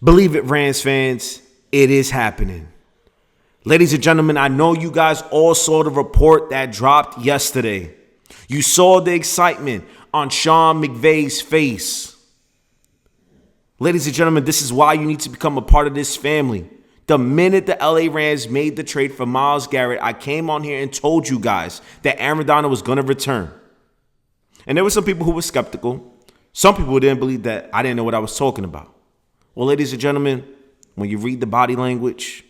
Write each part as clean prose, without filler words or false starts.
Believe it, Rams fans, it is happening. Ladies and gentlemen, I know you guys all saw the report that dropped yesterday. You saw the excitement on Sean McVay's face. Ladies and gentlemen, this is why you need to become a part of this family. The minute the LA Rams made the trade for Myles Garrett, I came on here and told you guys that Aaron Donald was going to return. And there were some people who were skeptical. Some people didn't believe that I didn't know what I was talking about. Well, ladies and gentlemen, when you read the body language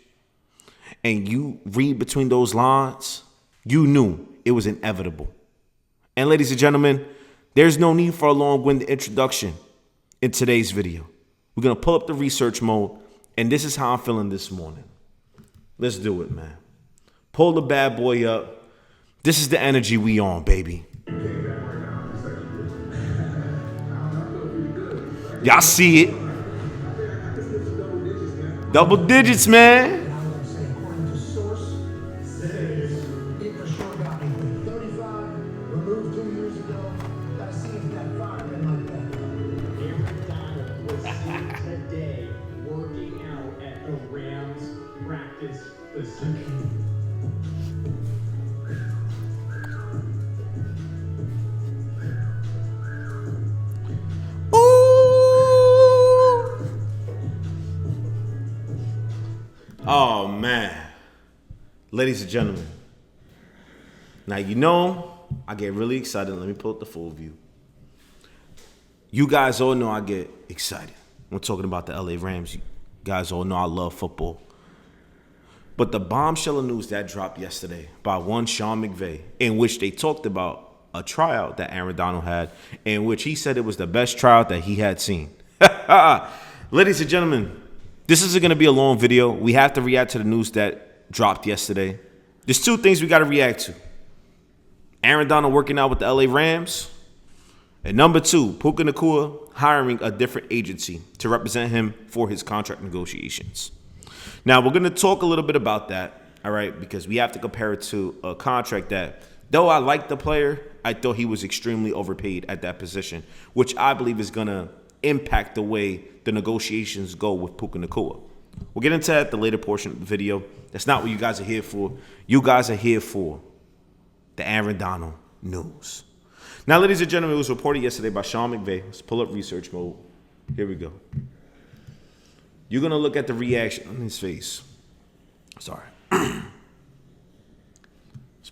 and you read between those lines, you knew it was inevitable. And ladies and gentlemen, there's no need for a long-winded introduction in today's video. We're going to pull up the research mode, and this is how I'm feeling this morning. Let's do it, man. Pull the bad boy up. This is the energy we on, baby. Y'all see it. Double digits, man. Today, working out at the Rams practice facility. Oh, man. Ladies and gentlemen. Now, you know, I get really excited. Let me pull up the full view. You guys all know I get excited. I'm talking about the LA Rams. You guys all know I love football. But the bombshell of news that dropped yesterday by one Sean McVay, in which they talked about a tryout that Aaron Donald had, in which he said it was the best tryout that he had seen. Ladies and gentlemen, this isn't going to be a long video. We have to react to the news that dropped yesterday. There's two things we got to react to. Aaron Donald working out with the LA Rams. And number two, PUKA NACUA hiring a different agency to represent him for his contract negotiations. Now, we're going to talk a little bit about that, all right, because we have to compare it to a contract that, though I like the player, I thought he was extremely overpaid at that position, which I believe is going to impact the way the negotiations go with PUKA NACUA. We'll get into that at the later portion of the video. That's not what you guys are here for. You guys are here for the Aaron Donald news. Now, ladies and gentlemen, it was reported yesterday by Sean McVay. Let's pull up research mode. Here we go. You're going to look at the reaction on his face. Sorry. Let's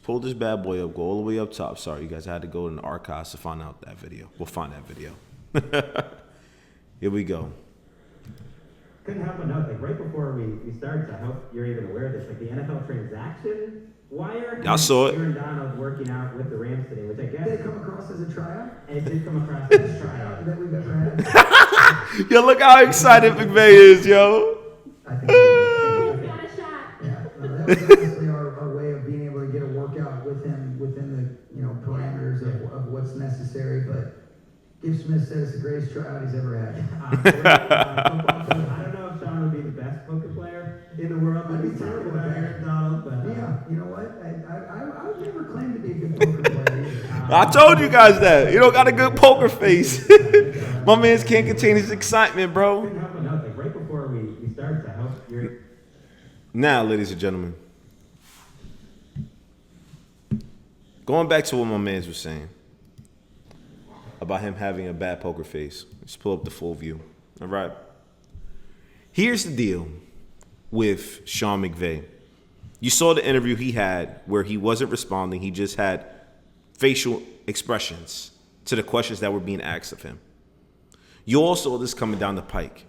pull this bad boy up. Go all the way up top. Sorry, you guys had to go in the archives to find out that video. We'll find that video. Here we go. Couldn't help but note, like right before we started, I hope you're even aware of this, like the NFL transaction wire. Y'all saw it. Aaron Donald working out with the Rams today, which I guess Did it come across as a tryout? it did come across as a tryout. That we've ever had? Yo, look how excited McVay is, yo. I think we got a shot. Yeah, that was honestly our way of being able to get a workout with him within the parameters of what's necessary. But Gibbs Smith said it's the greatest tryout he's ever had. I don't know if Sean would be the best poker player in the world, but he's terrible about Aaron Donald. But Yeah, you know what? I would never claim to be a good poker player either. I told you guys that. You don't got a good poker face. My man can't contain his excitement, bro. couldn't help but note, like right before we started, I hope you're. Now, ladies and gentlemen, going back to what my man was saying about him having a bad poker face. Let's pull up the full view. All right. Here's the deal with Sean McVay. You saw the interview he had where he wasn't responding. He just had facial expressions to the questions that were being asked of him. You all saw this coming down the pike.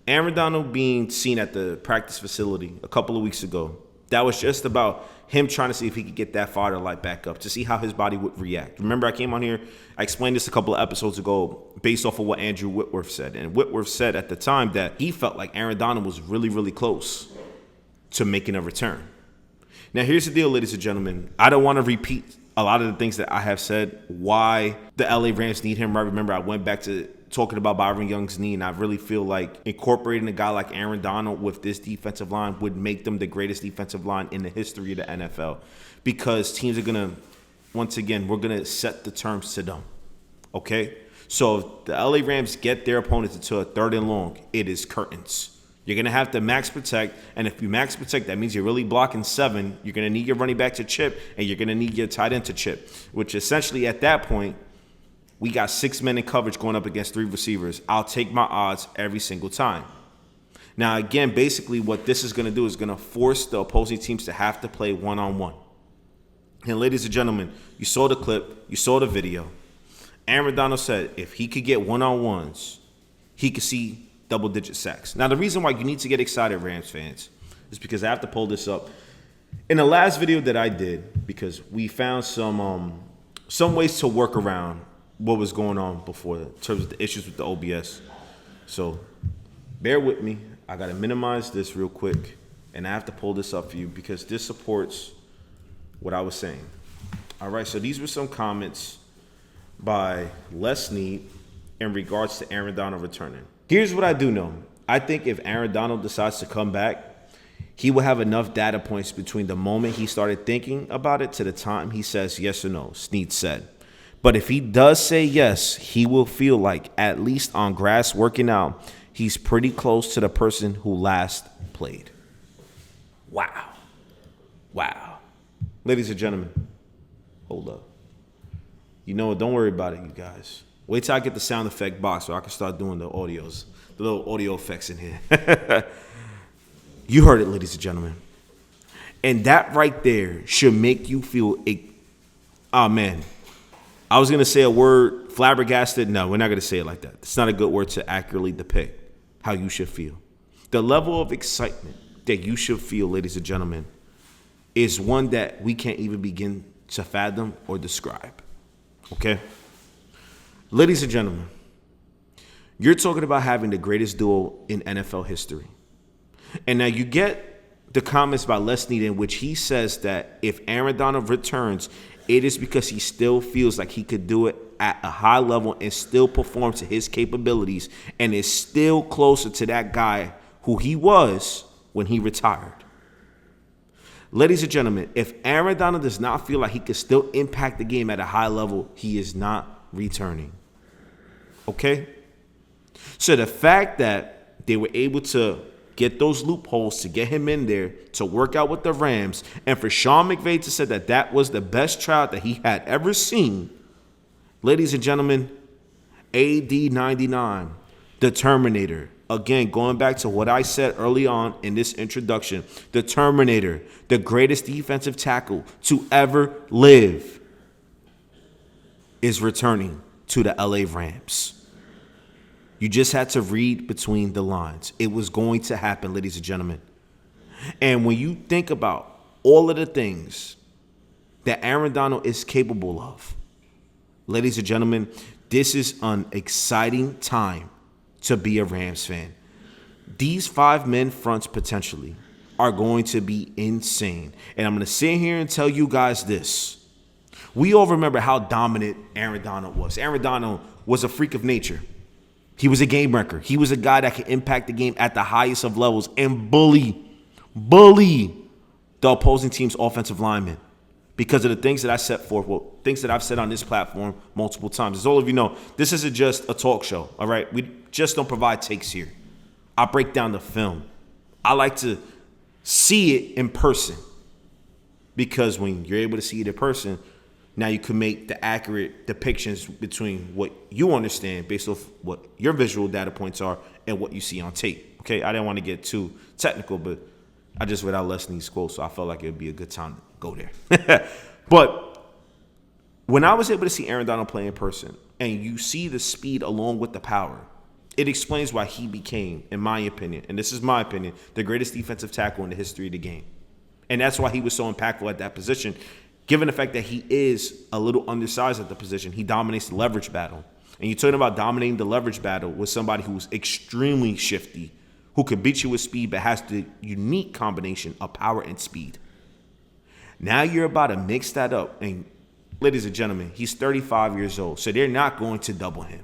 Aaron Donald being seen at the practice facility a couple of weeks ago, that was just about him trying to see if he could get that fire light back up to see how his body would react. Remember, I came on here, I explained this a couple of episodes ago based off of what Andrew Whitworth said. And Whitworth said at the time that he felt like Aaron Donald was really, really close to making a return. Now, here's the deal, ladies and gentlemen. I don't want to repeat a lot of the things that I have said, why the LA Rams need him. Right? Remember, I went back to talking about Byron Young's knee, and I really feel like incorporating a guy like Aaron Donald with this defensive line would make them the greatest defensive line in the history of the NFL, because teams are going to, once again, we're going to set the terms to them, okay? So if the LA Rams get their opponents into a 3rd and long, it is curtains. You're going to have to max protect, and if you max protect, that means you're really blocking 7. You're going to need your running back to chip, and you're going to need your tight end to chip, which essentially at that point, we got 6 men in coverage going up against 3 receivers. I'll take my odds every single time. Now, again, basically what this is going to do is going to force the opposing teams to have to play one-on-one. And ladies and gentlemen, you saw the clip, you saw the video. Aaron Donald said if he could get one-on-ones, he could see double-digit sacks. Now, the reason why you need to get excited, Rams fans, is because I have to pull this up. In the last video that I did, because we found some ways to work around what was going on before in terms of the issues with the OBS. So bear with me. I got to minimize this real quick, and I have to pull this up for you because this supports what I was saying. All right, so these were some comments by Les Snead in regards to Aaron Donald returning. Here's what I do know. I think if Aaron Donald decides to come back, he will have enough data points between the moment he started thinking about it to the time he says yes or no, Snead said. But if he does say yes, he will feel like, at least on grass working out, he's pretty close to the person who last played. Wow. Wow. Ladies and gentlemen, hold up. You know what? Don't worry about it, you guys. Wait till I get the sound effect box so I can start doing the audios, the little audio effects in here. You heard it, ladies and gentlemen. And that right there should make you feel, oh man, I was going to say a word, flabbergasted. No, we're not going to say it like that. It's not a good word to accurately depict how you should feel. The level of excitement that you should feel, ladies and gentlemen, is one that we can't even begin to fathom or describe. Okay? Ladies and gentlemen, you're talking about having the greatest duo in NFL history. And now you get the comments by Les Snead in which he says that if Aaron Donald returns, it is because he still feels like he could do it at a high level and still perform to his capabilities and is still closer to that guy who he was when he retired. Ladies and gentlemen, if Aaron Donald does not feel like he can still impact the game at a high level, he is not returning. Okay? So the fact that they were able to get those loopholes to get him in there to work out with the Rams, and for Sean McVay to say that that was the best tryout that he had ever seen, ladies and gentlemen, AD 99, the Terminator. Again, going back to what I said early on in this introduction, the Terminator, the greatest defensive tackle to ever live, is returning to the LA Rams. You just had to read between the lines. It was going to happen, ladies and gentlemen. And when you think about all of the things that Aaron Donald is capable of, ladies and gentlemen, this is an exciting time to be a Rams fan. These 5 men fronts potentially are going to be insane. And I'm going to sit here and tell you guys this. We all remember how dominant Aaron Donald was. Aaron Donald was a freak of nature. He was a game wrecker. He was a guy that could impact the game at the highest of levels and bully the opposing team's offensive linemen because of the things that I set forth, things that I've said on this platform multiple times. As all of you know, this isn't just a talk show, all right? We just don't provide takes here. I break down the film. I like to see it in person because when you're able to see it in person, now you can make the accurate depictions between what you understand based off what your visual data points are and what you see on tape. Okay, I didn't want to get too technical, but I just read out Les Snead's quote, so I felt like it would be a good time to go there. But when I was able to see Aaron Donald play in person and you see the speed along with the power, it explains why he became, in my opinion, and this is my opinion, the greatest defensive tackle in the history of the game. And that's why he was so impactful at that position. Given the fact that he is a little undersized at the position, he dominates the leverage battle. And you're talking about dominating the leverage battle with somebody who's extremely shifty, who can beat you with speed but has the unique combination of power and speed. Now you're about to mix that up. And ladies and gentlemen, he's 35 years old, so they're not going to double him.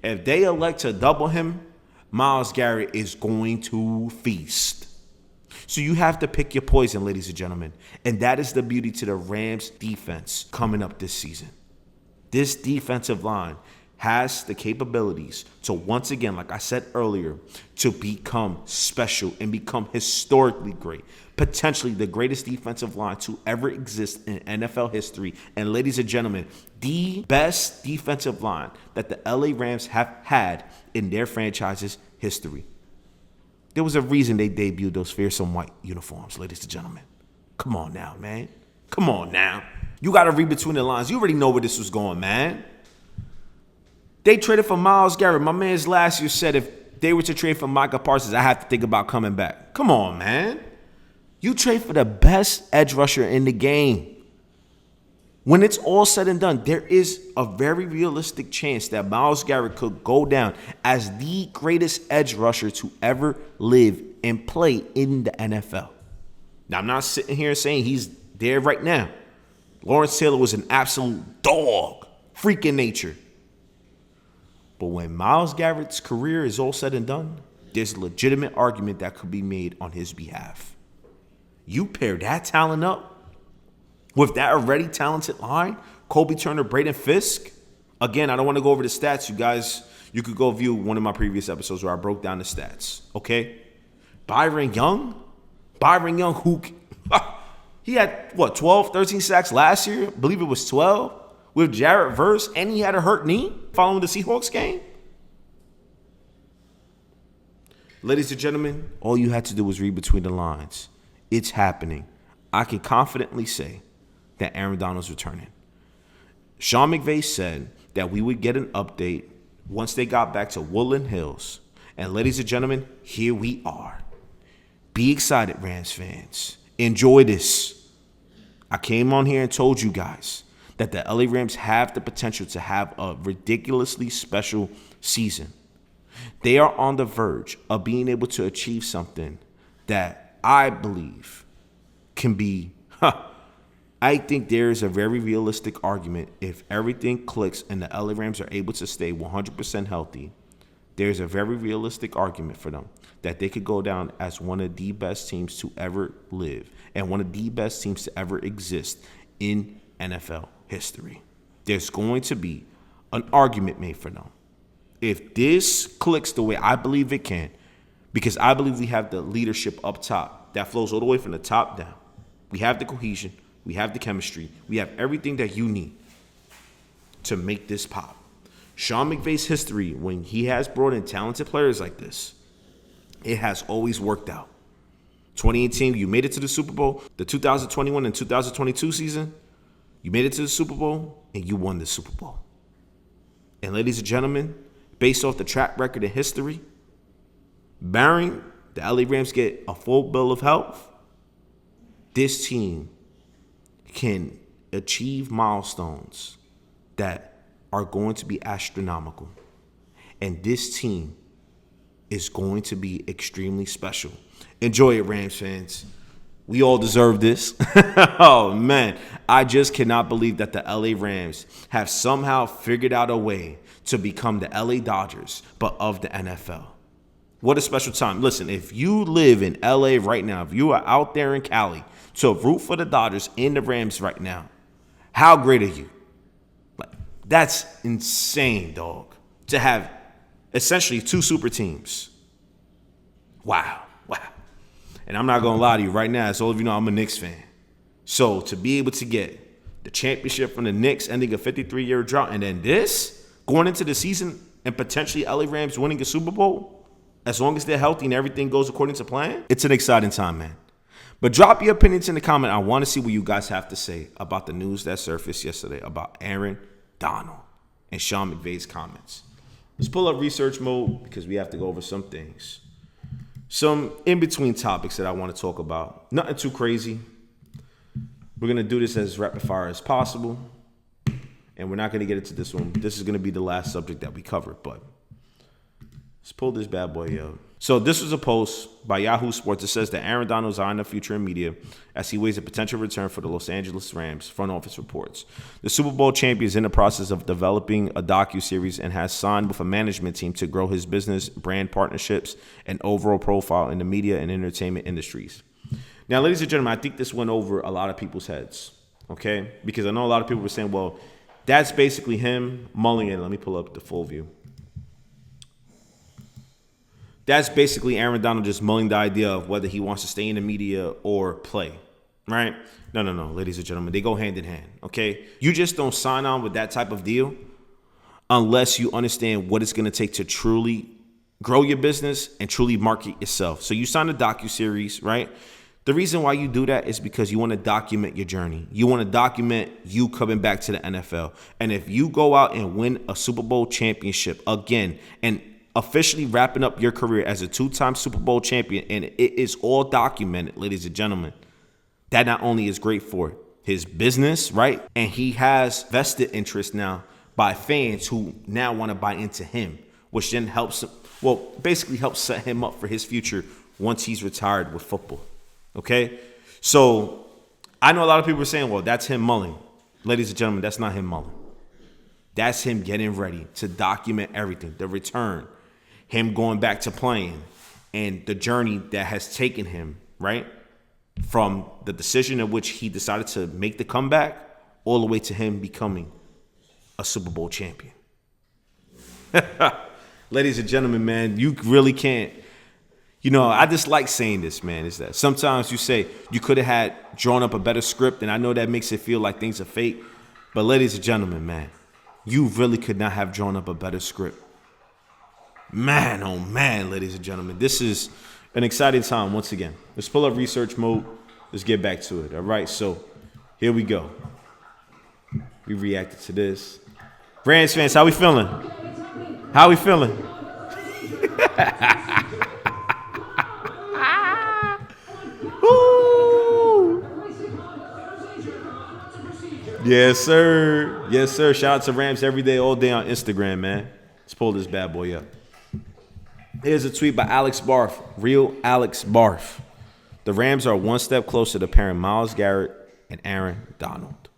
If they elect to double him, Myles Garrett is going to feast. So you have to pick your poison, ladies and gentlemen. And that is the beauty to the Rams defense coming up this season. This defensive line has the capabilities to once again, like I said earlier, to become special and become historically great. Potentially the greatest defensive line to ever exist in NFL history. And ladies and gentlemen, the best defensive line that the LA Rams have had in their franchise's history. There was a reason they debuted those fearsome white uniforms, ladies and gentlemen. Come on now, man. Come on now. You got to read between the lines. You already know where this was going, man. They traded for Myles Garrett. My man's last year said if they were to trade for Micah Parsons, I have to think about coming back. Come on, man. You trade for the best edge rusher in the game. When it's all said and done, there is a very realistic chance that Myles Garrett could go down as the greatest edge rusher to ever live and play in the NFL. Now, I'm not sitting here saying he's there right now. Lawrence Taylor was an absolute dog, freak in nature. But when Myles Garrett's career is all said and done, there's a legitimate argument that could be made on his behalf. You pair that talent up with that already talented line, Kobe Turner, Braden Fisk. Again, I don't want to go over the stats. You guys, you could go view one of my previous episodes where I broke down the stats, okay? Byron Young, who he had, 12, 13 sacks last year? I believe it was 12 with Jarrett Verse, and he had a hurt knee following the Seahawks game. Ladies and gentlemen, all you had to do was read between the lines. It's happening. I can confidently say that Aaron Donald's returning. Sean McVay said that we would get an update once they got back to Woodland Hills. And ladies and gentlemen, here we are. Be excited, Rams fans. Enjoy this. I came on here and told you guys that the LA Rams have the potential to have a ridiculously special season. They are on the verge of being able to achieve something that I believe can be, I think there is a very realistic argument if everything clicks and the LA Rams are able to stay 100% healthy. There's a very realistic argument for them that they could go down as one of the best teams to ever live and one of the best teams to ever exist in NFL history. There's going to be an argument made for them. If this clicks the way I believe it can, because I believe we have the leadership up top that flows all the way from the top down. We have the cohesion. We have the chemistry. We have everything that you need to make this pop. Sean McVay's history, when he has brought in talented players like this, it has always worked out. 2018, you made it to the Super Bowl. The 2021 and 2022 season, you made it to the Super Bowl, and you won the Super Bowl. And ladies and gentlemen, based off the track record and history, barring the LA Rams get a full bill of health, this team can achieve milestones that are going to be astronomical. And this team is going to be extremely special. Enjoy it, Rams fans. We all deserve this. Oh, man. I just cannot believe that the LA Rams have somehow figured out a way to become the LA Dodgers, but of the NFL. What a special time. Listen, if you live in LA right now, if you are out there in Cali to root for the Dodgers and the Rams right now, how great are you? That's insane, dog. To have essentially two super teams. Wow. And I'm not going to lie to you right now, as all of you know, I'm a Knicks fan. So to be able to get the championship from the Knicks ending a 53-year drought, and then this, going into the season and potentially LA Rams winning a Super Bowl, as long as they're healthy and everything goes according to plan, it's an exciting time, man. But drop your opinions in the comment. I want to see what you guys have to say about the news that surfaced yesterday about Aaron Donald and Sean McVay's comments. Let's pull up research mode because we have to go over some things. Some in-between topics that I want to talk about. Nothing too crazy. We're going to do this as rapid fire as possible. And we're not going to get into this one. This is going to be the last subject that we cover. But let's pull this bad boy up. So this was a post by Yahoo Sports. It says that Aaron Donald is eyeing the future in media as he weighs a potential return for the Los Angeles Rams. Front office reports. The Super Bowl champion is in the process of developing a docuseries and has signed with a management team to grow his business, brand partnerships, and overall profile in the media and entertainment industries. Now, ladies and gentlemen, I think this went over a lot of people's heads, okay? Because I know a lot of people were saying, well, That's basically him mulling it. Let me pull up the full view. That's basically Aaron Donald just mulling the idea of whether he wants to stay in the media or play, right? No, ladies and gentlemen. They go hand in hand, okay? You just don't sign on with that type of deal unless you understand what it's going to take to truly grow your business and truly market yourself. So you sign a docuseries, right? The reason why you do that is because you want to document your journey. You want to document you coming back to the NFL. And if you go out and win a Super Bowl championship again and officially wrapping up your career as a 2-time Super Bowl champion, and it is all documented, ladies and gentlemen, that not only is great for his business, right? And he has vested interest now by fans who now want to buy into him, which then helps, basically helps set him up for his future once he's retired with football, okay? So I know a lot of people are saying, well, that's him mulling. Ladies and gentlemen, that's not him mulling. That's him getting ready to document everything, the return, him going back to playing, and the journey that has taken him, right? From the decision in which he decided to make the comeback all the way to him becoming a Super Bowl champion. Ladies and gentlemen, man, you really can't. You know, I just like saying this, man, is that sometimes you say you could have had drawn up a better script, and I know that makes it feel like things are fake. But ladies and gentlemen, man, you really could not have drawn up a better script. Man, oh man, ladies and gentlemen, this is an exciting time once again. Let's pull up research mode. Let's get back to it. All right, so here we go. We reacted to this. Rams fans, how we feeling? How we feeling? Woo! Yes, sir. Yes, sir. Shout out to Rams every day, all day on Instagram, man. Let's pull this bad boy up. Here's a tweet by Alex Barth, real Alex Barth. The Rams are one step closer to pairing Myles Garrett and Aaron Donald.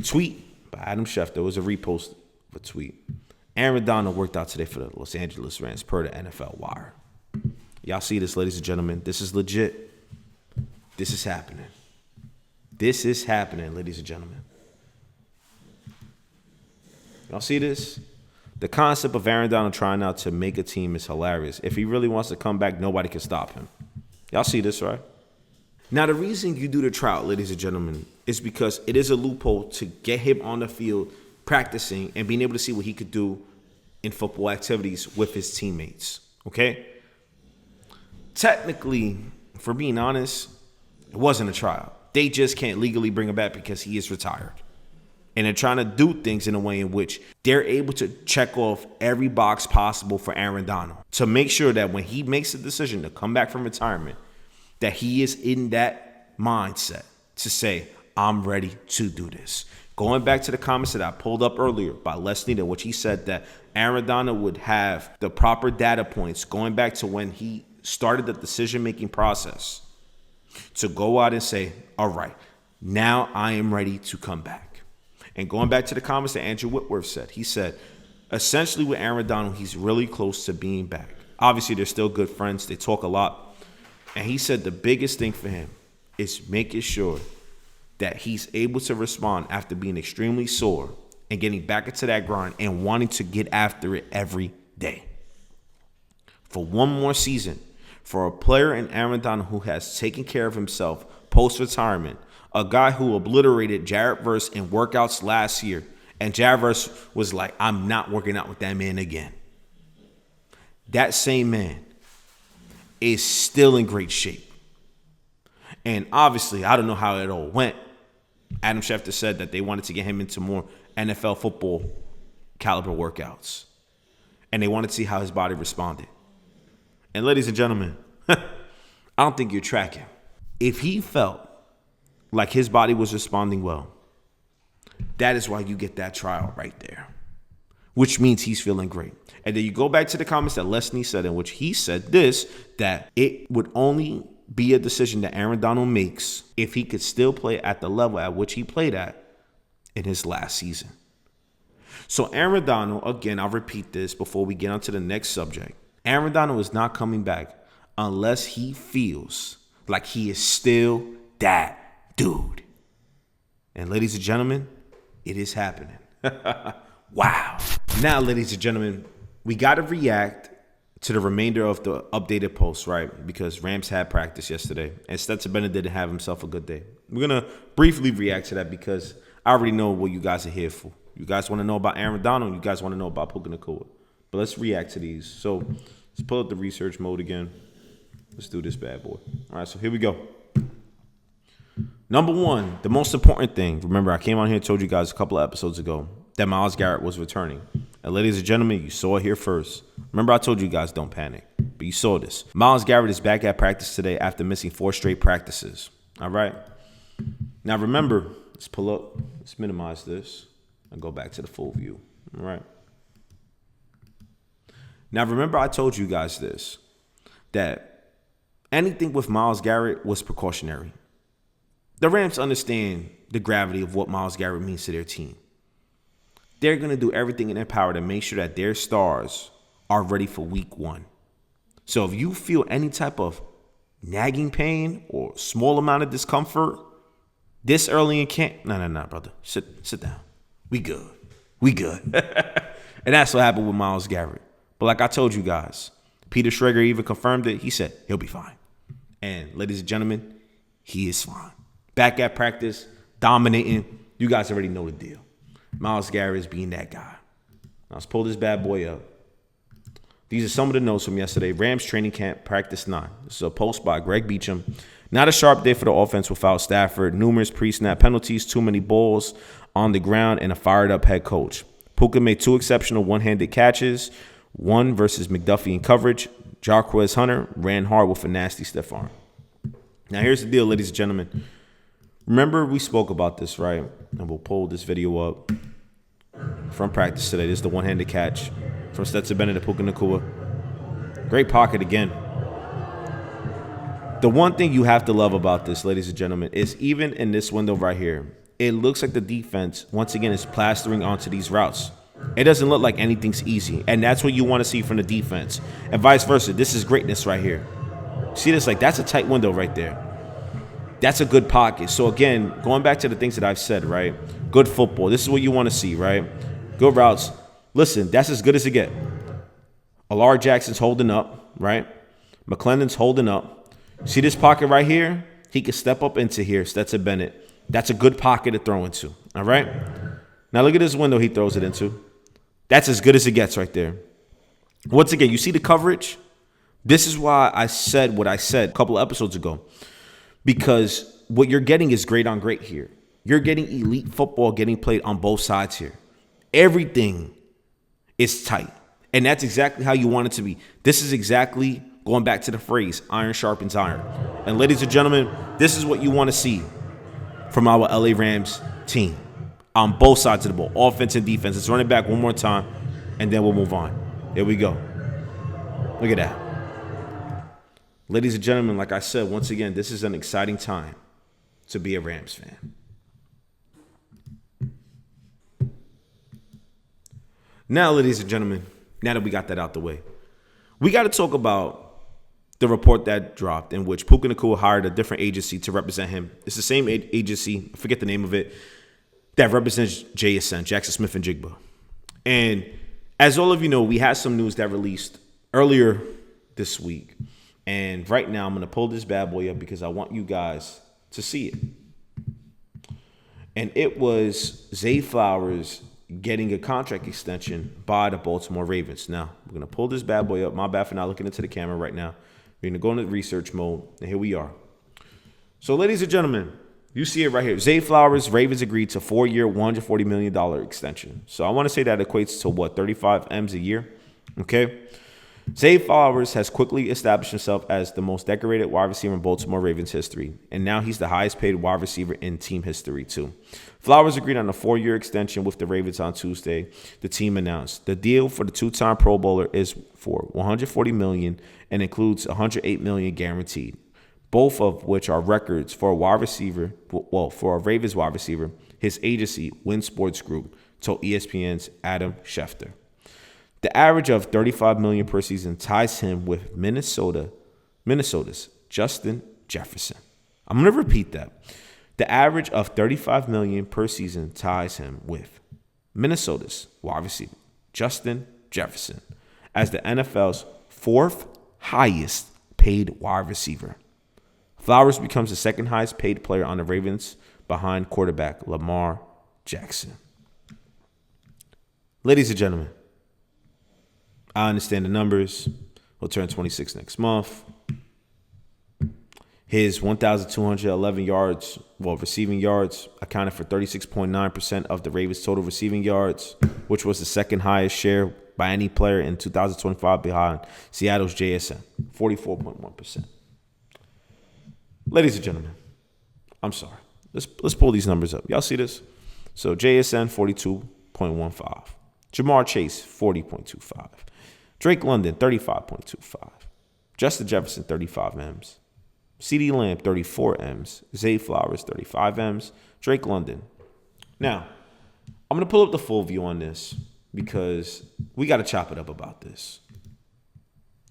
Tweet by Adam Schefter. It was a repost of a tweet. Aaron Donald worked out today for the Los Angeles Rams per the NFL Wire. Y'all see this, ladies and gentlemen. This is legit. This is happening. This is happening, ladies and gentlemen. Y'all see this? The concept of Aaron Donald trying out to make a team is hilarious. If he really wants to come back, nobody can stop him. Y'all see this, right? Now, the reason you do the tryout, ladies and gentlemen, is because it is a loophole to get him on the field practicing and being able to see what he could do in football activities with his teammates, okay? Technically, for being honest, it wasn't a tryout. They just can't legally bring him back because he is retired. And they're trying to do things in a way in which they're able to check off every box possible for Aaron Donald to make sure that when he makes a decision to come back from retirement, that he is in that mindset to say, I'm ready to do this. Going back to the comments that I pulled up earlier by Les Snead, which he said that Aaron Donald would have the proper data points going back to when he started the decision-making process to go out and say, all right, now I am ready to come back. And going back to the comments that Andrew Whitworth said, he said, essentially with Aaron Donald, he's really close to being back. Obviously, they're still good friends. They talk a lot. And he said the biggest thing for him is making sure that he's able to respond after being extremely sore and getting back into that grind and wanting to get after it every day. For one more season, for a player in Aaron Donald who has taken care of himself post-retirement, a guy who obliterated Jared Verse in workouts last year, and Jared Verse was like, I'm not working out with that man again. That same man is still in great shape. And obviously, I don't know how it all went. Adam Schefter said that they wanted to get him into more NFL football caliber workouts. And they wanted to see how his body responded. And ladies and gentlemen, I don't think you're tracking. If he felt like his body was responding well, that is why you get that trial right there, which means he's feeling great. And then you go back to the comments that Leslie said, in which he said this, that it would only be a decision that Aaron Donald makes if he could still play at the level at which he played at in his last season. So Aaron Donald, again, I'll repeat this before we get on to the next subject. Aaron Donald is not coming back unless he feels like he is still that dude. And ladies and gentlemen, It is happening. Wow. Now, ladies and gentlemen, we got to react to the remainder of the updated post, right? Because Rams had practice yesterday, and Stetson Bennett didn't have himself a good day. We're going to briefly react to that because I already know what you guys are here for. You guys want to know about Aaron Donald. You guys want to know about PUKA NACUA. But let's react to these. So let's pull up the research mode again. Let's do this bad boy. All right, so here we go. Number one, the most important thing. Remember, I came on here and told you guys a couple of episodes ago that Myles Garrett was returning. And ladies and gentlemen, you saw it here first. Remember, I told you guys don't panic, but you saw this. Myles Garrett is back at practice today after missing 4 straight practices. All right. Now, remember, let's pull up. Let's minimize this and go back to the full view. All right. Now, remember, I told you guys this, that anything with Myles Garrett was precautionary. The Rams understand the gravity of what Myles Garrett means to their team. They're going to do everything in their power to make sure that their stars are ready for week 1. So if you feel any type of nagging pain or small amount of discomfort this early in camp, no, brother. Sit down. We good. And that's what happened with Myles Garrett. But like I told you guys, Peter Schrager even confirmed it. He said he'll be fine. And ladies and gentlemen, he is fine. Back at practice, dominating. You guys already know the deal. Myles Garrett is being that guy. Now let's pull this bad boy up. These are some of the notes from yesterday. Rams training camp, practice 9. This is a post by Greg Beacham. Not a sharp day for the offense without Stafford. Numerous pre-snap penalties, too many balls on the ground, and a fired-up head coach. PUKA made 2 exceptional one-handed catches. One versus McDuffie in coverage. Jarquez Hunter ran hard with a nasty stiff arm. Now here's the deal, ladies and gentlemen. Remember we spoke about this, right? And we'll pull this video up from practice today. This is the one-handed catch from Stetson Bennett to PUKA NACUA. Great pocket again. The one thing you have to love about this, ladies and gentlemen, is even in this window right here, it looks like the defense, once again, is plastering onto these routes. It doesn't look like anything's easy, and that's what you want to see from the defense. And vice versa. This is greatness right here. See this? Like, that's a tight window right there. That's a good pocket. So, again, going back to the things that I've said, right? Good football. This is what you want to see, right? Good routes. Listen, that's as good as it gets. Alar Jackson's holding up, right? McClendon's holding up. See this pocket right here? He can step up into here, Stetson Bennett. That's a good pocket to throw into, all right? Now, look at this window he throws it into. That's as good as it gets right there. Once again, you see the coverage? This is why I said what I said a couple of episodes ago. Because what you're getting is great on great here. You're getting elite football getting played on both sides here. Everything is tight. And that's exactly how you want it to be. This is exactly, going back to the phrase, iron sharpens iron. And ladies and gentlemen, this is what you want to see from our LA Rams team. On both sides of the ball, offense and defense. Let's run it back one more time, and then we'll move on. There we go. Look at that. Ladies and gentlemen, like I said, once again, this is an exciting time to be a Rams fan. Now, ladies and gentlemen, now that we got that out the way, we got to talk about the report that dropped in which PUKA NACUA hired a different agency to represent him. It's the same agency, I forget the name of it, that represents JSN, Jackson Smith and Jigba. And as all of you know, we had some news that released earlier this week. And right now, I'm going to pull this bad boy up because I want you guys to see it. And it was Zay Flowers getting a contract extension by the Baltimore Ravens. Now, we're going to pull this bad boy up. My bad for not looking into the camera right now. We're going to go into research mode, and here we are. So, ladies and gentlemen, you see it right here. Zay Flowers, Ravens agreed to 4-year, $140 million extension. So I want to say that equates to what, 35 M's a year? Okay. Zay Flowers has quickly established himself as the most decorated wide receiver in Baltimore Ravens history. And now he's the highest paid wide receiver in team history, too. Flowers agreed on a 4-year extension with the Ravens on Tuesday. The team announced the deal for the 2-time Pro Bowler is for $140 million and includes $108 million guaranteed. Both of which are records for a wide receiver, for a Ravens wide receiver. His agency, Win Sports Group, told ESPN's Adam Schefter. The average of $35 million per season ties him with Minnesota's Justin Jefferson. I'm going to repeat that. The average of $35 million per season ties him with Minnesota's wide receiver Justin Jefferson as the NFL's fourth highest paid wide receiver. Flowers becomes the second highest paid player on the Ravens behind quarterback Lamar Jackson. Ladies and gentlemen, I understand the numbers. He'll turn 26 next month. His 1,211 yards, receiving yards, accounted for 36.9% of the Ravens' total receiving yards, which was the second highest share by any player in 2025 behind Seattle's JSN, 44.1%. Ladies and gentlemen, I'm sorry. Let's pull these numbers up. Y'all see this? So JSN, 42.15. Jamar Chase, 40.25. Drake London, 35.25. Justin Jefferson, 35 M's. CeeDee Lamb, 34 M's. Zay Flowers, 35 M's. Drake London. Now, I'm going to pull up the full view on this because we got to chop it up about this.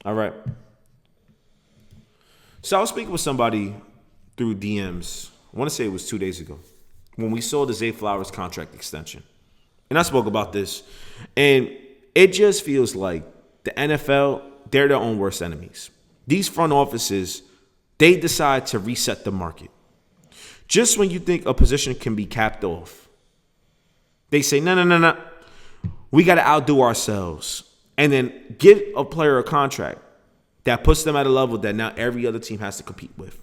All right. So I was speaking with somebody through DMs. I want to say it was 2 days ago when we saw the Zay Flowers contract extension. And I spoke about this. And it just feels like the NFL, they're their own worst enemies. These front offices, they decide to reset the market. Just when you think a position can be capped off, they say, no. We got to outdo ourselves. And then give a player a contract that puts them at a level that now every other team has to compete with,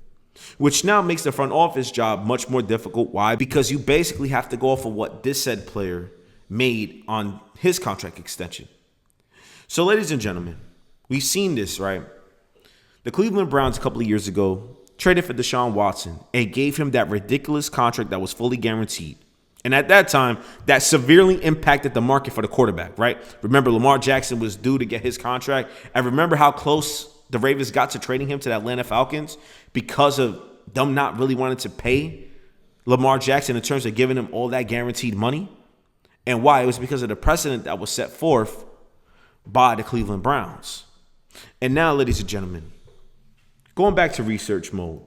which now makes the front office job much more difficult. Why? Because you basically have to go off of what this said player made on his contract extension. So, ladies and gentlemen, we've seen this, right? The Cleveland Browns a couple of years ago traded for Deshaun Watson and gave him that ridiculous contract that was fully guaranteed. And at that time, that severely impacted the market for the quarterback, right? Remember, Lamar Jackson was due to get his contract. And remember how close the Ravens got to trading him to the Atlanta Falcons because of them not really wanting to pay Lamar Jackson in terms of giving him all that guaranteed money. And why? It was because of the precedent that was set forth by the Cleveland Browns. And now, ladies and gentlemen, going back to research mode,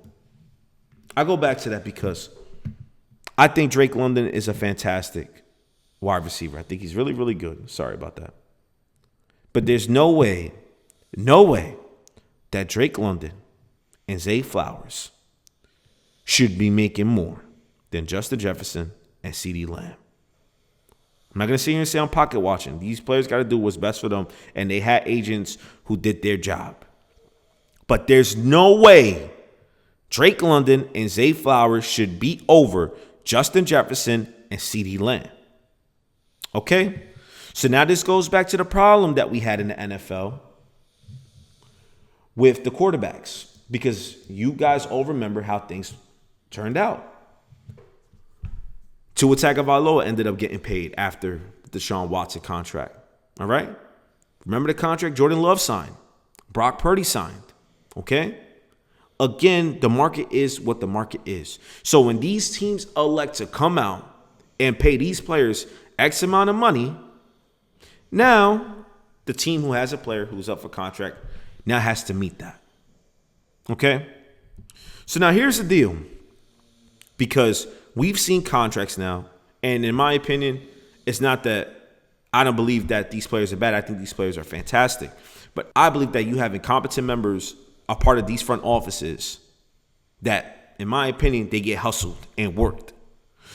I go back to that because I think Drake London is a fantastic wide receiver. I think he's really, really good. Sorry about that. But there's no way that Drake London and Zay Flowers should be making more than Justin Jefferson and CeeDee Lamb. I'm not going to sit here and say I'm pocket watching. These players got to do what's best for them, and they had agents who did their job. But there's no way Drake London and Zay Flowers should be over Justin Jefferson and CeeDee Lamb. Okay? So now this goes back to the problem that we had in the NFL with the quarterbacks, because you guys all remember how things turned out. Tua Tagovailoa ended up getting paid after the Deshaun Watson contract. All right? Remember the contract Jordan Love signed. Brock Purdy signed. Okay? Again, the market is what the market is. So when these teams elect to come out and pay these players X amount of money, now the team who has a player who's up for contract now has to meet that. Okay? So now here's the deal. Because we've seen contracts now, and in my opinion, it's not that I don't believe that these players are bad. I think these players are fantastic. But I believe that you have incompetent members a part of these front offices that, in my opinion, they get hustled and worked.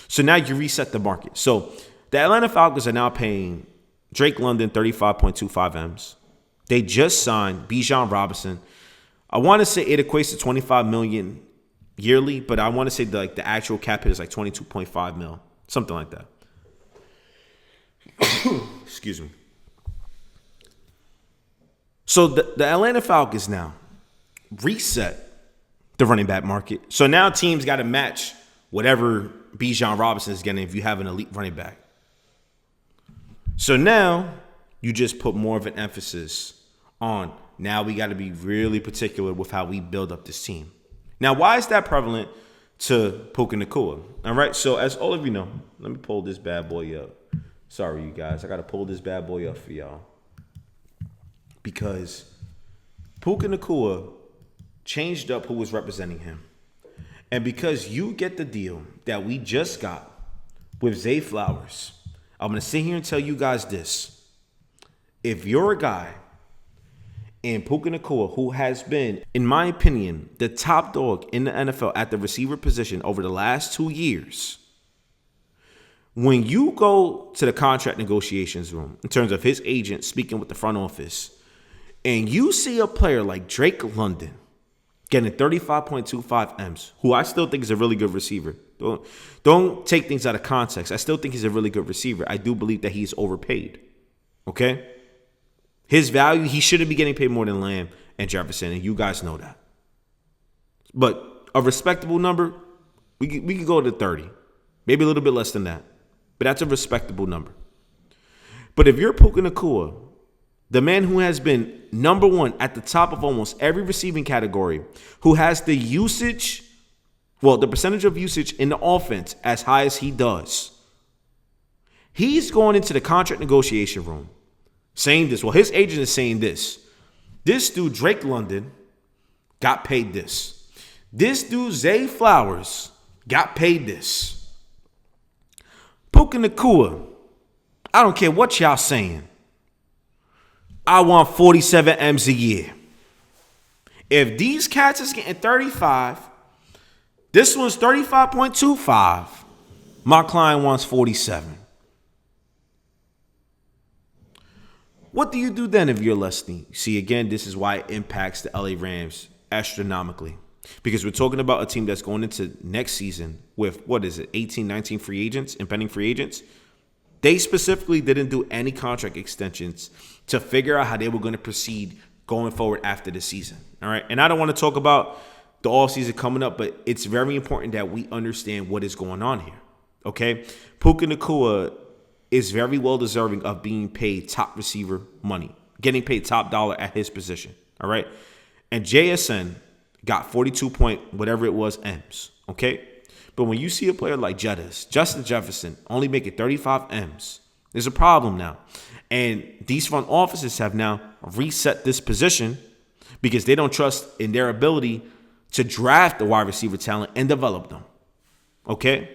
So now you reset the market. So the Atlanta Falcons are now paying Drake London 35.25 M's. They just signed Bijan Robinson. I want to say it equates to $25 million yearly, but I want to say the actual cap hit is like 22.5 mil, something like that. Excuse me. So the Atlanta Falcons now reset the running back market. So now teams got to match whatever Bijan Robinson is getting if you have an elite running back. So now you just put more of an emphasis on now we got to be really particular with how we build up this team. Now, why is that prevalent to PUKA NACUA? All right, so as all of you know, let me pull this bad boy up. Sorry, you guys. I got to pull this bad boy up for y'all. Because PUKA NACUA changed up who was representing him. And because you get the deal that we just got with Zay Flowers, I'm going to sit here and tell you guys this. If you're a guy in PUKA NACUA who has been, in my opinion, the top dog in the NFL at the receiver position over the last 2 years, when you go to the contract negotiations room in terms of his agent speaking with the front office, and you see a player like Drake London getting 35.25 M's, who I still think is a really good receiver. Don't take things out of context. I still think he's a really good receiver. I do believe that he's overpaid. Okay? His value, he shouldn't be getting paid more than Lamb and Jefferson, and you guys know that. But a respectable number, we could go to 30. Maybe a little bit less than that. But that's a respectable number. But if you're PUKA NACUA, the man who has been number one at the top of almost every receiving category, who has the usage, well, the percentage of usage in the offense as high as he does, he's going into the contract negotiation room saying this. Well, his agent is saying this. This dude, Drake London, got paid this. This dude, Zay Flowers, got paid this. PUKA NACUA, I don't care what y'all saying. I want 47 M's a year. If these cats is getting 35, this one's 35.25. My client wants 47. What do you do then if you're Leslie? See, again, this is why it impacts the LA Rams astronomically. Because we're talking about a team that's going into next season with, 18, 19 free agents, impending free agents. They specifically didn't do any contract extensions to figure out how they were going to proceed going forward after the season. All right. And I don't want to talk about the offseason coming up, but it's very important that we understand what is going on here. Okay. PUKA NACUA is very well deserving of being paid top receiver money, getting paid top dollar at his position. All right. And JSN got 42 point whatever it was M's. Okay. But when you see a player like Justin Jefferson, only making 35 M's, there's a problem now. And these front offices have now reset this position because they don't trust in their ability to draft the wide receiver talent and develop them. Okay?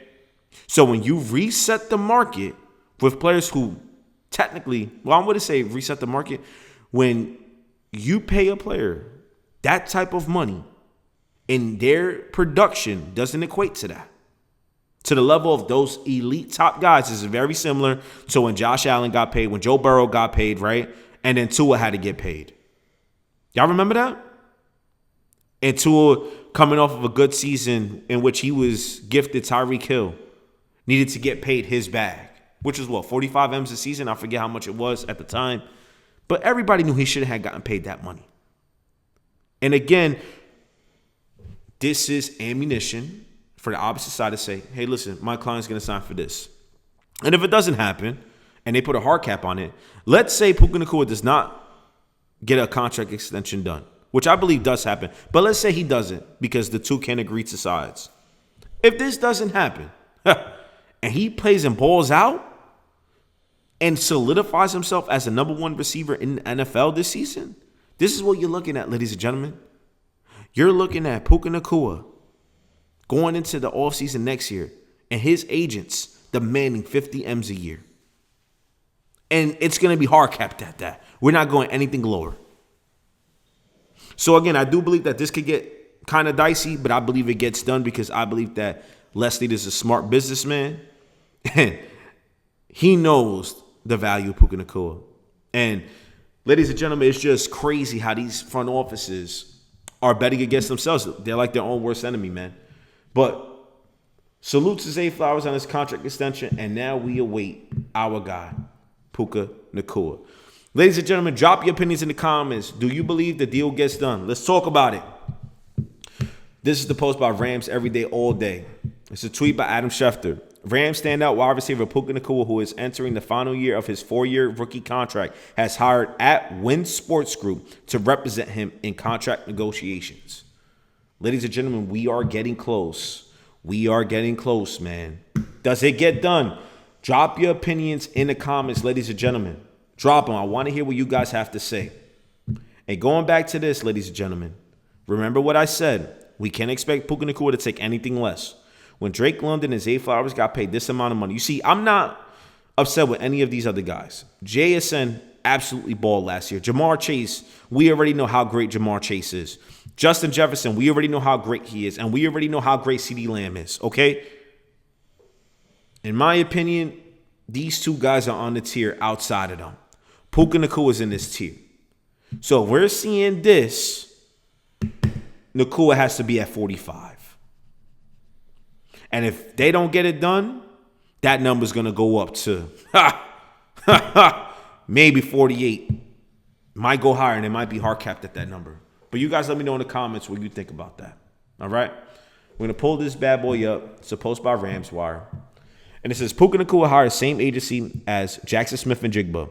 So when you reset the market with players who technically, well, I'm going to say reset the market, when you pay a player that type of money, and their production doesn't equate to that. To the level of those elite top guys is very similar to when Josh Allen got paid, when Joe Burrow got paid, right? And then Tua had to get paid. Y'all remember that? And Tua, coming off of a good season in which he was gifted Tyreek Hill, needed to get paid his bag, which was 45 M's a season? I forget how much it was at the time. But everybody knew he should have gotten paid that money. And again, this is ammunition for the opposite side to say, hey, listen, my client's going to sign for this. And if it doesn't happen and they put a hard cap on it, let's say PUKA NACUA does not get a contract extension done, which I believe does happen. But let's say he doesn't because the two can't agree to sides. If this doesn't happen and he plays and balls out and solidifies himself as the number one receiver in the NFL this season, this is what you're looking at, ladies and gentlemen. You're looking at PUKA NACUA going into the offseason next year and his agents demanding 50 M's a year. And it's going to be hard capped at that. We're not going anything lower. So again, I do believe that this could get kind of dicey, but I believe it gets done because I believe that Leslie is a smart businessman and he knows the value of PUKA NACUA. And ladies and gentlemen, it's just crazy how these front offices are betting against themselves. They're like their own worst enemy, man. But salute to Zay Flowers on his contract extension, and now we await our guy, PUKA NACUA. Ladies and gentlemen, drop your opinions in the comments. Do you believe the deal gets done? Let's talk about it. This is the post by Rams Every Day, All Day. It's a tweet by Adam Schefter. Rams standout wide receiver PUKA NACUA, who is entering the final year of his 4-year rookie contract, has hired @Win Sports Group to represent him in contract negotiations. Ladies and gentlemen, we are getting close. We are getting close, man. Does it get done? Drop your opinions in the comments, ladies and gentlemen. Drop them. I want to hear what you guys have to say. And going back to this, ladies and gentlemen, remember what I said. we can't expect Puka Nacua to take anything less. When Drake London and Zay Flowers got paid this amount of money, you see, I'm not upset with any of these other guys. JSN absolutely balled last year. Jamar Chase, we already know how great Jamar Chase is. Justin Jefferson, we already know how great he is. And we already know how great CeeDee Lamb is, okay? In my opinion, these two guys are on the tier outside of them. Puka Nacua is in this tier. So if we're seeing this, Nacua has to be at 45. And if they don't get it done, that number's going to go up to maybe 48. Might go higher, and it might be hard capped at that number. But you guys let me know in the comments what you think about that. All right? We're going to pull this bad boy up. It's a post by RAMS Wire. And it says, Puka Nacua hired same agency as Jackson Smith and Jigba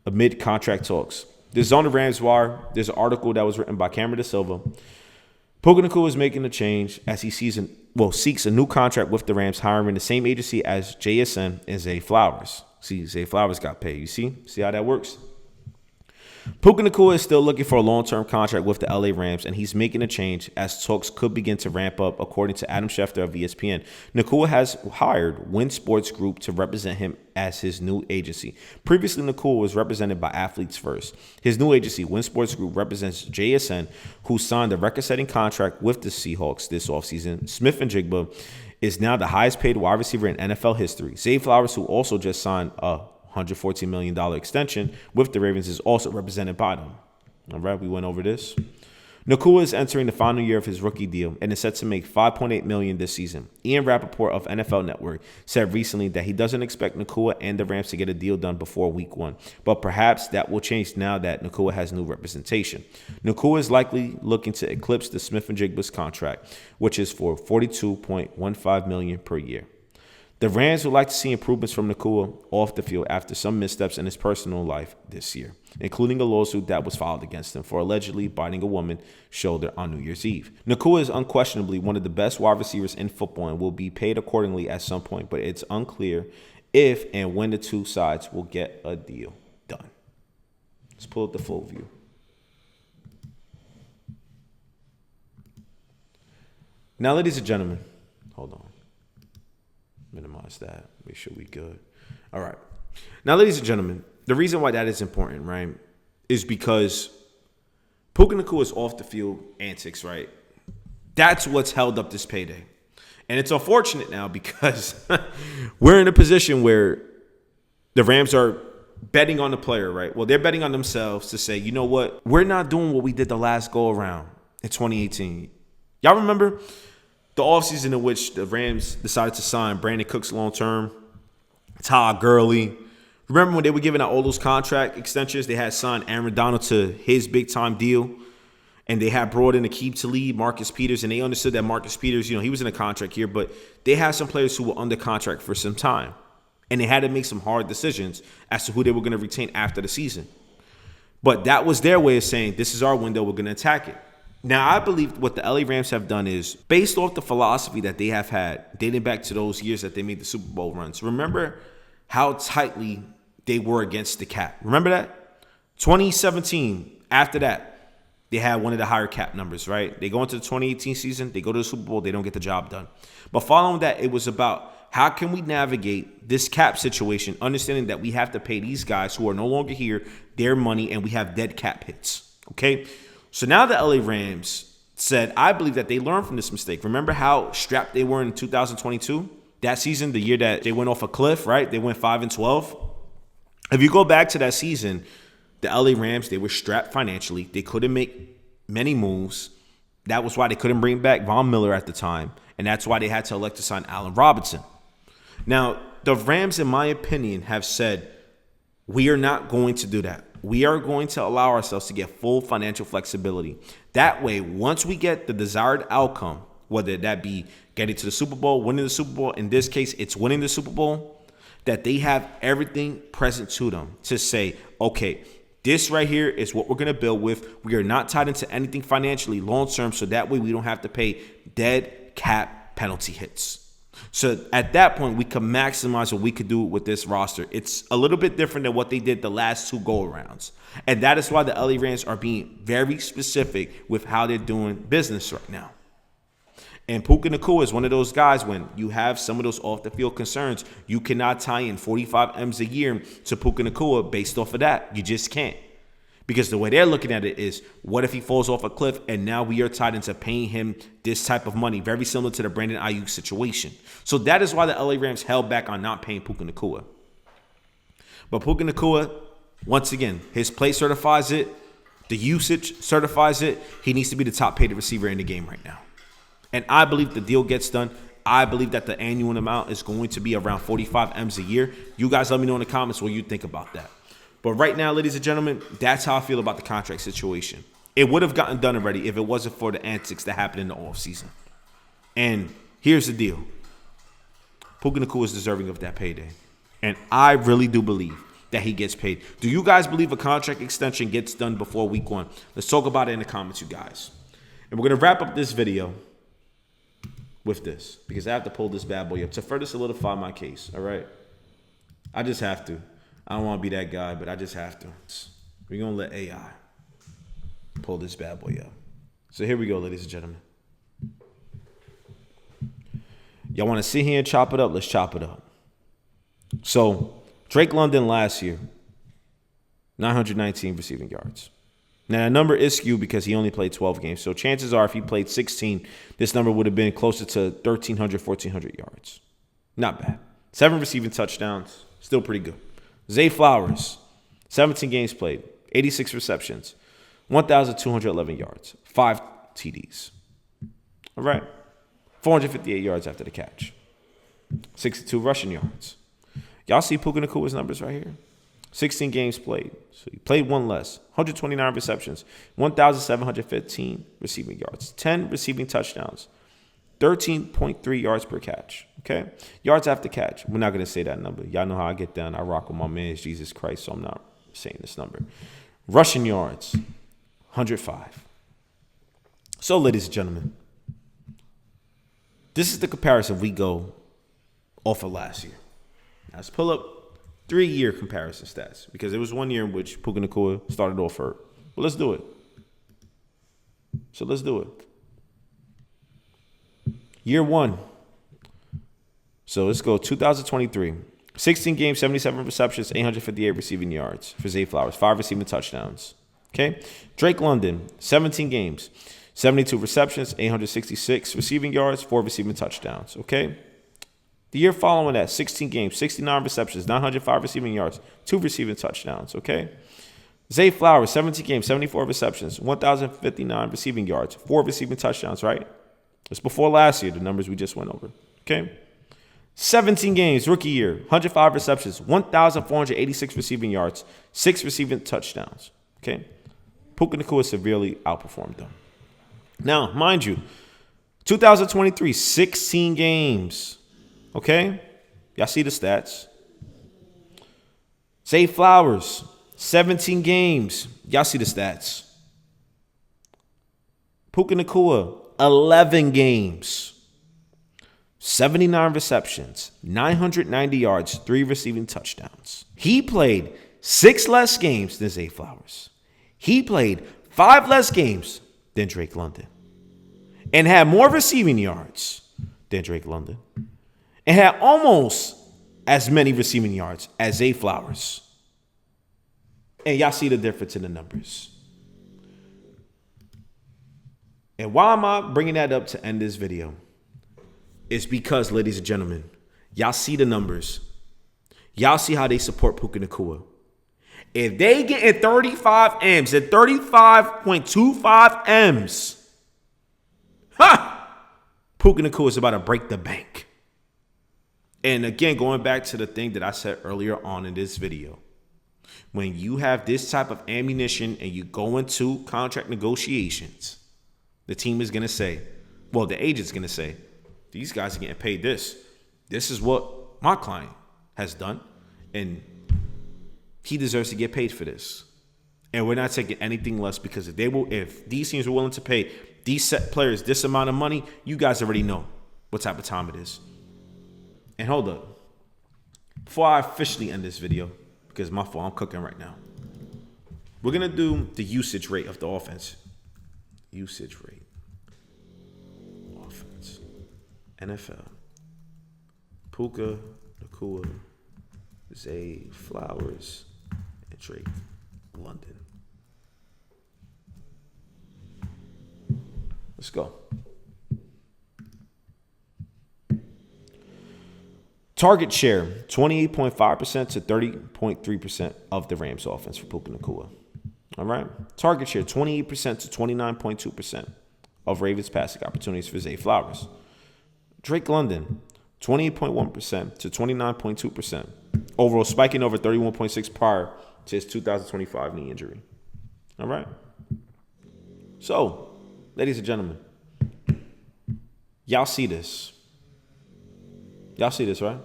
amid contract talks. This is on the RAMS Wire. There's an article that was written by Cameron Da Silva. Puka Nacua is making a change as he seeks a new contract with the Rams, hiring the same agency as JSN and Zay Flowers. See, Zay Flowers got paid. You see how that works? Puka Nacua is still looking for a long-term contract with the LA Rams, and he's making a change as talks could begin to ramp up, according to Adam Schefter of ESPN. Nacua has hired Win Sports Group to represent him as his new agency. Previously, Nacua was represented by Athletes First. His new agency, Win Sports Group, represents JSN, who signed a record-setting contract with the Seahawks this offseason. Smith and Jigba is now the highest-paid wide receiver in NFL history. Zay Flowers, who also just signed a $114 million extension with the Ravens, is also represented by them. All right, we went over this. Nacua is entering the final year of his rookie deal and is set to make $5.8 million this season. Ian Rappaport of NFL Network said recently that he doesn't expect Nacua and the Rams to get a deal done before week 1, but perhaps that will change now that Nacua has new representation. Nacua is likely looking to eclipse the Smith and Jigba's contract, which is for $42.15 million per year. The Rams would like to see improvements from Nacua off the field after some missteps in his personal life this year, including a lawsuit that was filed against him for allegedly biting a woman's shoulder on New Year's Eve. Nacua is unquestionably one of the best wide receivers in football and will be paid accordingly at some point, but it's unclear if and when the two sides will get a deal done. Let's pull up the full view. Now, ladies and gentlemen, hold on. Minimize that. Make sure we good. All right. Now, ladies and gentlemen, the reason why that is important, right, is because Puka Nacua's off the field antics, right? That's what's held up this payday. And it's unfortunate now because we're in a position where the Rams are betting on the player, right? Well, they're betting on themselves to say, you know what? We're not doing what we did the last go around in 2018. Y'all remember the offseason in which the Rams decided to sign Brandon Cooks long-term, Todd Gurley. Remember when they were giving out all those contract extensions? They had signed Aaron Donald to his big-time deal, and they had brought in Aqib Talib, Marcus Peters, and they understood that Marcus Peters, he was in a contract here, but they had some players who were under contract for some time, and they had to make some hard decisions as to who they were going to retain after the season. But that was their way of saying, this is our window, we're going to attack it. Now, I believe what the LA Rams have done is, based off the philosophy that they have had, dating back to those years that they made the Super Bowl runs, remember how tightly they were against the cap. Remember that? 2017, after that, they had one of the higher cap numbers, right? They go into the 2018 season, they go to the Super Bowl, they don't get the job done. But following that, it was about how can we navigate this cap situation, understanding that we have to pay these guys who are no longer here their money, and we have dead cap hits, okay? So now the LA Rams said, I believe that they learned from this mistake. Remember how strapped they were in 2022? That season, the year that they went off a cliff, right? They went 5-12. If you go back to that season, the LA Rams, they were strapped financially. They couldn't make many moves. That was why they couldn't bring back Von Miller at the time. And that's why they had to elect to sign Allen Robinson. Now, the Rams, in my opinion, have said, we are not going to do that. We are going to allow ourselves to get full financial flexibility. That way, once we get the desired outcome, whether that be getting to the Super Bowl, winning the Super Bowl, in this case, it's winning the Super Bowl, that they have everything present to them to say, okay, this right here is what we're going to build with. We are not tied into anything financially long-term, so that way we don't have to pay dead cap penalty hits. So at that point, we can maximize what we could do with this roster. It's a little bit different than what they did the last two go-arounds. And that is why the LA Rams are being very specific with how they're doing business right now. And Puka Nacua is one of those guys when you have some of those off the field concerns, you cannot tie in 45 M's a year to Puka Nacua based off of that. You just can't. Because the way they're looking at it is, what if he falls off a cliff and now we are tied into paying him this type of money, very similar to the Brandon Ayuk situation. So that is why the LA Rams held back on not paying Puka Nacua. But Puka Nacua, once again, his play certifies it. The usage certifies it. He needs to be the top paid receiver in the game right now. And I believe the deal gets done. I believe that the annual amount is going to be around 45 M's a year. You guys let me know in the comments what you think about that. But right now, ladies and gentlemen, that's how I feel about the contract situation. It would have gotten done already if it wasn't for the antics that happened in the offseason. And here's the deal. Puka Nacua is deserving of that payday. And I really do believe that he gets paid. Do you guys believe a contract extension gets done before week 1? Let's talk about it in the comments, you guys. And we're going to wrap up this video with this, because I have to pull this bad boy up to further solidify my case, all right? I just have to. I don't want to be that guy, but I just have to. We're going to let AI pull this bad boy up. So here we go, ladies and gentlemen. Y'all want to sit here and chop it up? Let's chop it up. So Drake London last year, 919 receiving yards. Now, that number is skewed because he only played 12 games. So chances are if he played 16, this number would have been closer to 1,300, 1,400 yards. Not bad. 7 receiving touchdowns. Still pretty good. Zay Flowers, 17 games played, 86 receptions, 1,211 yards, 5 TDs. All right. 458 yards after the catch. 62 rushing yards. Y'all see Puka Nacua's numbers right here? 16 games played. So he played 1 less. 129 receptions. 1,715 receiving yards. 10 receiving touchdowns. 13.3 yards per catch. Okay? Yards after catch. We're not going to say that number. Y'all know how I get down. I rock with my man, Jesus Christ, so I'm not saying this number. Rushing yards. 105. So, ladies and gentlemen, this is the comparison we go off of last year. Now, let's pull up 3-year comparison stats, because there was 1 year in which Puka Nacua started off hurt. But let's do it. So let's do it. Year 1. So let's go 2023. 16 games, 77 receptions, 858 receiving yards for Zay Flowers. 5 receiving touchdowns. Okay. Drake London, 17 games, 72 receptions, 866 receiving yards, 4 receiving touchdowns. Okay. The year following that, 16 games, 69 receptions, 905 receiving yards, 2 receiving touchdowns. Okay. Zay Flowers, 17 games, 74 receptions, 1,059 receiving yards, 4 receiving touchdowns, right? It's before last year, the numbers we just went over. Okay. 17 games, rookie year, 105 receptions, 1,486 receiving yards, 6 receiving touchdowns. Okay. Puka Nacua severely outperformed them. Now, mind you, 2023, 16 games. Okay. Y'all see the stats. Zay Flowers, 17 games. Y'all see the stats. Puka Nacua, 11 games. 79 receptions, 990 yards, 3 receiving touchdowns. He played 6 less games than Zay Flowers. He played 5 less games than Drake London. And had more receiving yards than Drake London. And had almost as many receiving yards as Zay Flowers. And y'all see the difference in the numbers. And why am I bringing that up to end this video? It's because, ladies and gentlemen, y'all see the numbers. Y'all see how they support Puka Nacua. If they get in 35 M's, at 35.25 M's, Puka Nacua is about to break the bank. And again, going back to the thing that I said earlier on in this video, when you have this type of ammunition and you go into contract negotiations, the team is going to say, well, the agent's going to say, these guys are getting paid this. This is what my client has done. And he deserves to get paid for this. And we're not taking anything less, because if these teams were willing to pay these set players this amount of money, you guys already know what type of time it is. And hold up. Before I officially end this video, because my fault, I'm cooking right now, we're going to do the usage rate of the offense. Usage rate. Offense. NFL. PUKA, NACUA, Zay Flowers, and Drake London. Let's go. Target share, 28.5% to 30.3% of the Rams offense for Puka Nacua. All right. Target share, 28% to 29.2% of Ravens passing opportunities for Zay Flowers. Drake London, 28.1% to 29.2%. Overall, spiking over 31.6 prior to his 2025 knee injury. All right. So, ladies and gentlemen, y'all see this. Y'all see this, right?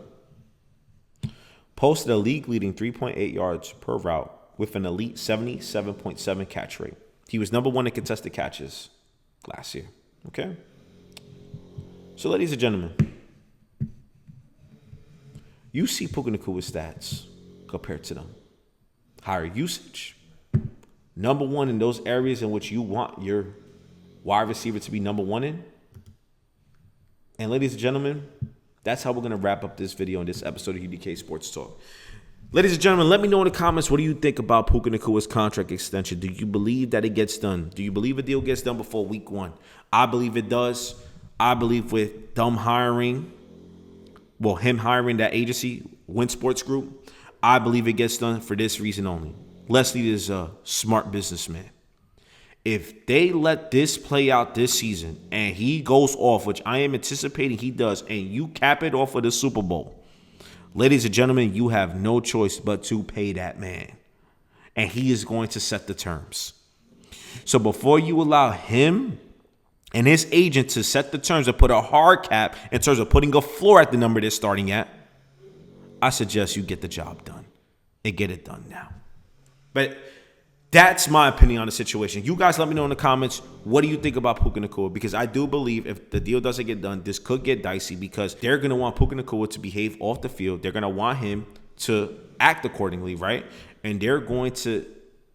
Posted a league-leading 3.8 yards per route with an elite 77.7 catch rate. He was number one in contested catches last year. Okay? So, ladies and gentlemen, you see Puka Nacua's stats compared to them. Higher usage. Number one in those areas in which you want your wide receiver to be number one in. And ladies and gentlemen, that's how we're going to wrap up this video on this episode of UDK Sports Talk. Ladies and gentlemen, let me know in the comments, what do you think about Puka Nacua's contract extension? Do you believe that it gets done? Do you believe a deal gets done before week 1? I believe it does. I believe with them hiring, him hiring that agency, Win Sports Group, I believe it gets done for this reason only. Leslie is a smart businessman. If they let this play out this season and he goes off, which I am anticipating he does, and you cap it off of the Super Bowl, ladies and gentlemen, you have no choice but to pay that man. And he is going to set the terms. So before you allow him and his agent to set the terms and put a hard cap in terms of putting a floor at the number they're starting at, I suggest you get the job done and get it done now. But that's my opinion on the situation. You guys let me know in the comments, what do you think about Puka Nacua? Because I do believe if the deal doesn't get done, this could get dicey because they're going to want Puka Nacua to behave off the field. They're going to want him to act accordingly, right? And they're going to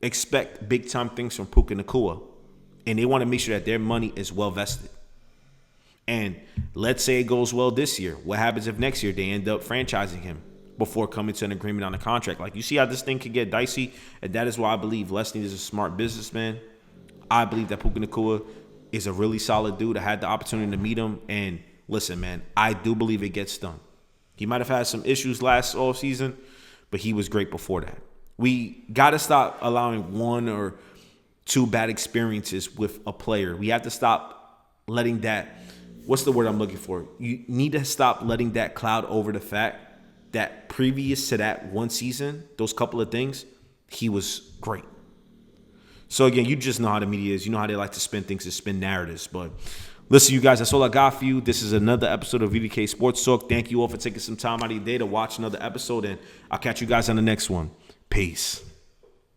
expect big-time things from Puka Nacua. And they want to make sure that their money is well vested. And let's say it goes well this year. What happens if next year they end up franchising him before coming to an agreement on a contract? Like, you see how this thing can get dicey? And that is why I believe Leslie is a smart businessman. I believe that Puka Nacua is a really solid dude. I had the opportunity to meet him. And listen, man, I do believe it gets done. He might have had some issues last offseason, but he was great before that. We got to stop allowing 1 or 2 bad experiences with a player. We have to stop letting that, what's the word I'm looking for? You need to stop letting that cloud over the fact that previous to that one season, those couple of things, he was great. So again, you just know how the media is. You know how they like to spin things and spin narratives. But listen, you guys, that's all I got for you. This is another episode of UDK Sports Talk. Thank you all for taking some time out of your day to watch another episode, and I'll catch you guys on the next one. Peace.